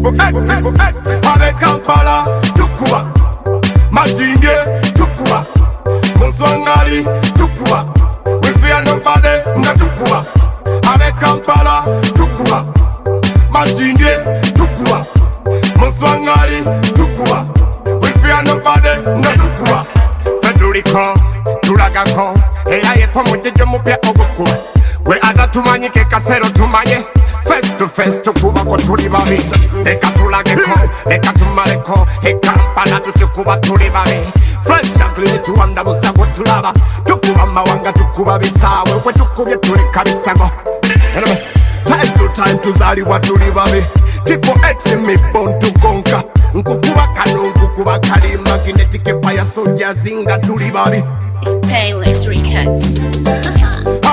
Triple X, avec Kampala, Tukua, Majinge, Tukua, Muswangali, Tukua, we fear nobody, Natukua, avec Kampala, Tukua, Majinge, Tukua, Muswangali, Tukua, we fear nobody, Natukua, Federico, Tulagako, era yepo mujije mupya ogukua, we atatumanyike kasero tumanye. Face to face tukuba ko tuli babi leka tulageko leka tumaleko Kampala tukuba tuli babi fresh ugly tuwanda musago tulaba tukuba mawanga tukuba bisawe we tukubye tuleka bisago time to time tuzaliwa tuli babi Triple X me born to conquer nkukuba kano nkukuba kali magnetic empire soja zinga tuli babi Stainless Records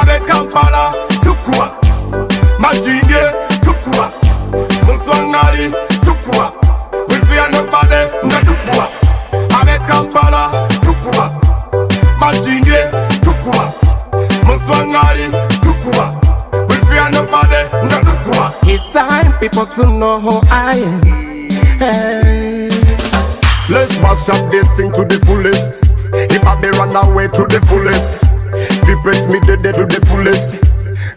avec Kampala tukuba Majinge, Tukua, Muswangali, Tukua, we fear nobody, Natukua, avec Kampala, Tukua, Majinge, Tukua, Muswangali, Tukua, we fear nobody, Natukua. It's time people to know who I am. Hey. Let's mash up this thing to the fullest. If I be run away to the fullest, depress me dead to the fullest.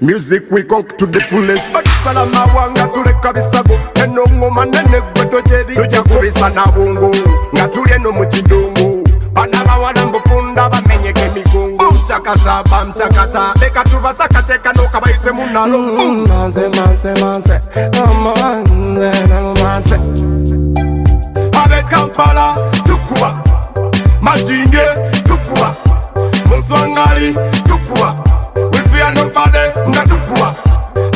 Music we conk to the fullest. Salama wanga tuleka bisago eno ngoma nene gweto jeri tujja kubisa na bungu nga tulye no mu kidungu bana bawala mbufunda bamenyeke migungu msakata leka tubasakateka nokabayitse munalo manze manze avec Kampala Tukua Majinge Tukua Muswangali Tukua we fear nobody, Natukua,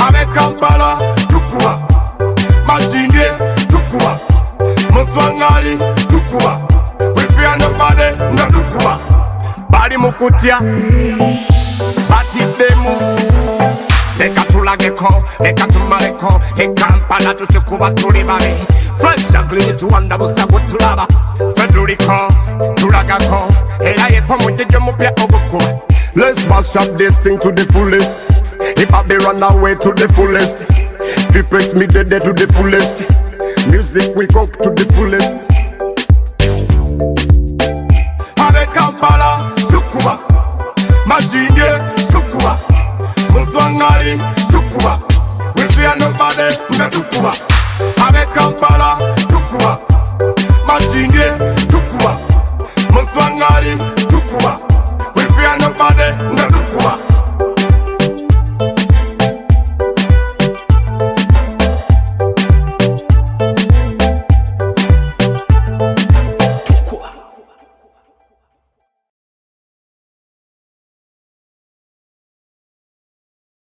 avec Kampala, Tukua, Majinge, Tukua, Muswangali, Tukua, we fear nobody, Natukua, Badi Mukutia, Bati Demu, leka tulageko, leka tumaleko, Kampala tukuba tulibari, fresh ugly tuwanda musago tulaba, Federico, tulagako, era yepo mujije mupya ogukua. Let's mash up this thing to the fullest. If I be run away to the fullest, Triple X me dead to the fullest. Music we conk to the fullest. Avec Kampala, Tukua, Majinge, Tukua, Muswangali, Tukua, we fear nobody, Natukua. Avec Kampala, Tukua, Majinge, Tukua, Muswangali, Tukua. Nobody,